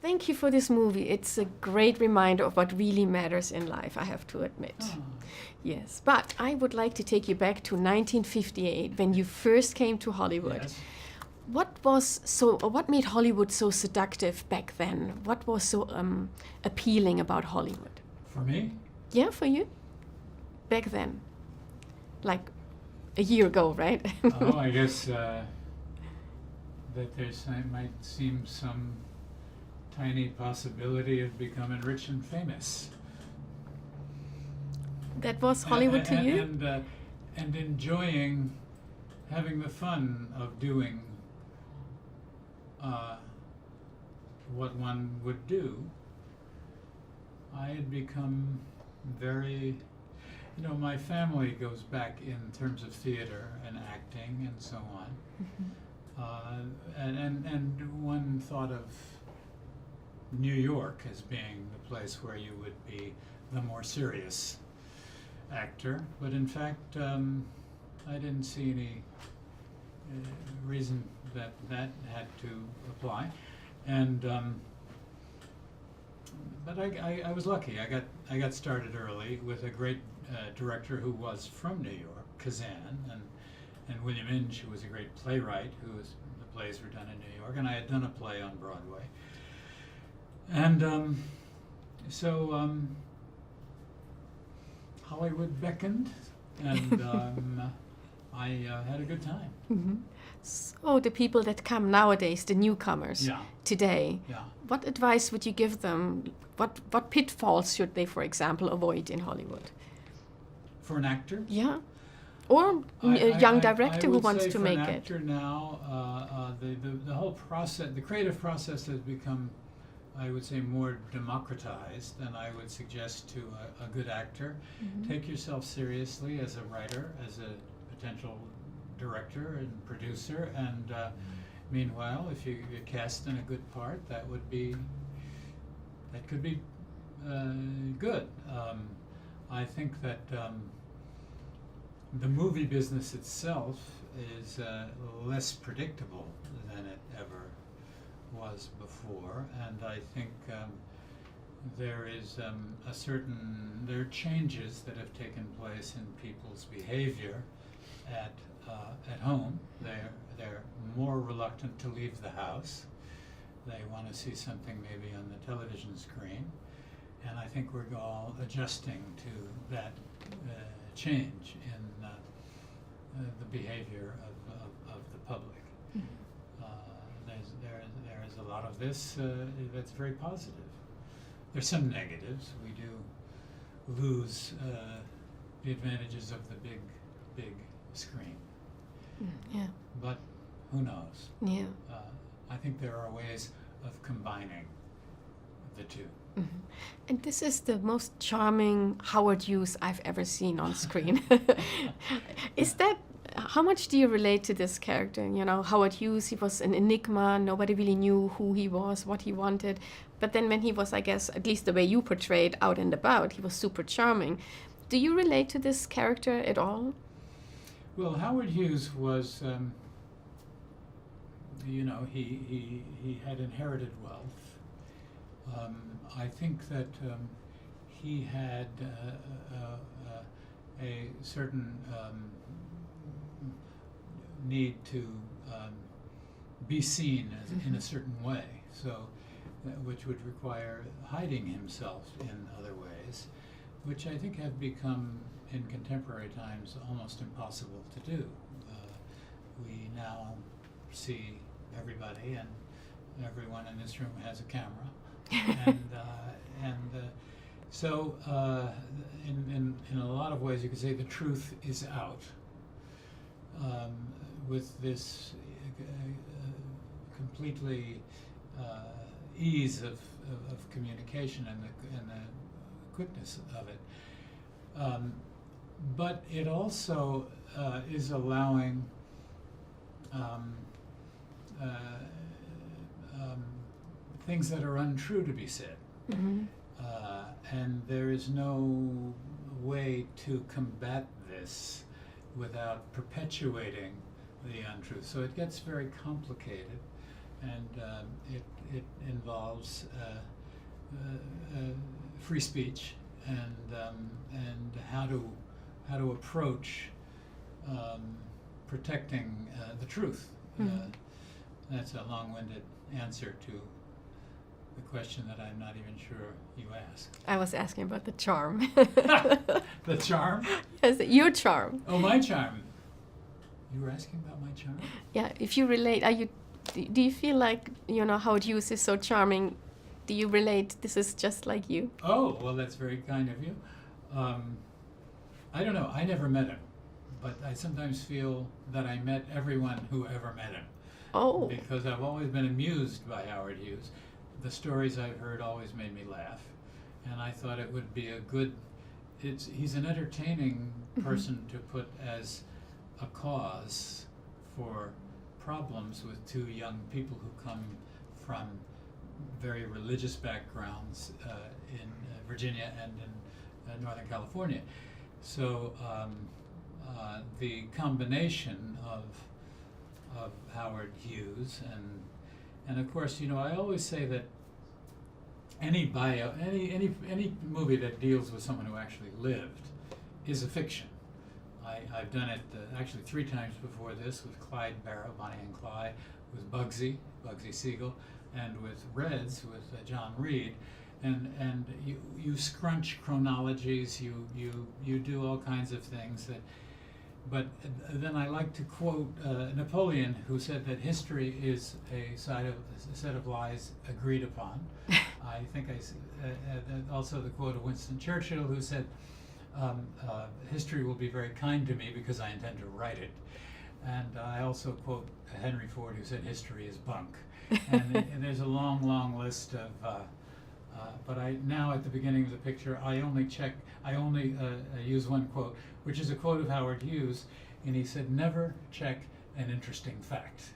Thank you for this movie. It's a great reminder of what really matters in life, I have to admit. Oh. Yes, but I would like to take you back to 1958 when you first came to Hollywood. Yes. What made Hollywood so seductive back then? What was so appealing about Hollywood? For me? Yeah, for you? Back then. Like a year ago, right? Oh, I guess that might seem some tiny possibility of becoming rich and famous. That was Hollywood to you? And enjoying having the fun of doing what one would do. I had become very, my family goes back in terms of theater and acting and so on. And one thought of New York as being the place where you would be the more serious actor, but in fact I didn't see any reason that had to apply, and but I was lucky. I got started early with a great director who was from New York, Kazan, and William Inge, who was a great playwright, the plays were done in New York, and I had done a play on Broadway. And so Hollywood beckoned, and I had a good time. Mm-hmm. So the people that come nowadays, the newcomers today, what advice would you give them? What pitfalls should they, for example, avoid in Hollywood? For an actor? Yeah. Or a young director who wants to make it. For an actor now, the whole process, the creative process has become, I would say, more democratized, and I would suggest to a good actor, take yourself seriously as a writer, as a potential director and producer, and meanwhile, if you're cast in a good part, that could be good. I think that the movie business itself is less predictable than it ever was before, and I think there are changes that have taken place in people's behavior at home. They're more reluctant to leave the house. They want to see something maybe on the television screen, and I think we're all adjusting to that change in the behavior of the public. There is a lot of this that's very positive. There's some negatives. We do lose the advantages of the big screen. Yeah. But who knows? Yeah. I think there are ways of combining the two. Mm-hmm. And this is the most charming Howard Hughes I've ever seen on screen. Is that, how much do you relate to this character? Howard Hughes, he was an enigma. Nobody really knew who he was, what he wanted. But then when he was, I guess, at least the way you portrayed, out and about, he was super charming. Do you relate to this character at all? Well, Howard Hughes was, he had inherited wealth. I think that he had a certain need to be seen in a certain way, which would require hiding himself in other ways, which I think have become, in contemporary times, almost impossible to do. We now see everybody, and everyone in this room has a camera, so in a lot of ways you could say the truth is out with this completely ease of communication and the quickness of it. But it also is allowing things that are untrue to be said. Mm-hmm. And there is no way to combat this without perpetuating the untruth. So it gets very complicated. and it involves free speech and how to approach protecting the truth. That's a long-winded answer to the question that I'm not even sure you asked. I was asking about the charm. The charm? Yes, your charm. Oh, my charm. You were asking about my charm? Yeah, if you relate, do you feel like, you know, Howard Hughes is so charming? Do you relate, this is just like you? Oh, well, that's very kind of you. I don't know, I never met him, but I sometimes feel that I met everyone who ever met him. Oh. Because I've always been amused by Howard Hughes. The stories I've heard always made me laugh, and I thought it would be a good, he's an entertaining person to put as a cause for problems with two young people who come from very religious backgrounds in Virginia and in Northern California. So the combination of Howard Hughes and of course, you know, I always say that any movie that deals with someone who actually lived is a fiction. I've done it actually 3 times before this with Clyde Barrow, Bonnie and Clyde, with Bugsy Siegel, and with Reds with John Reed, and you scrunch chronologies, you do all kinds of things that. But then I like to quote Napoleon, who said that history is a set of lies agreed upon. I think also the quote of Winston Churchill, who said, history will be very kind to me because I intend to write it. And I also quote Henry Ford, who said history is bunk. And there's a long list of, but now at the beginning of the picture, I only use one quote, which is a quote of Howard Hughes, and he said, never check an interesting fact.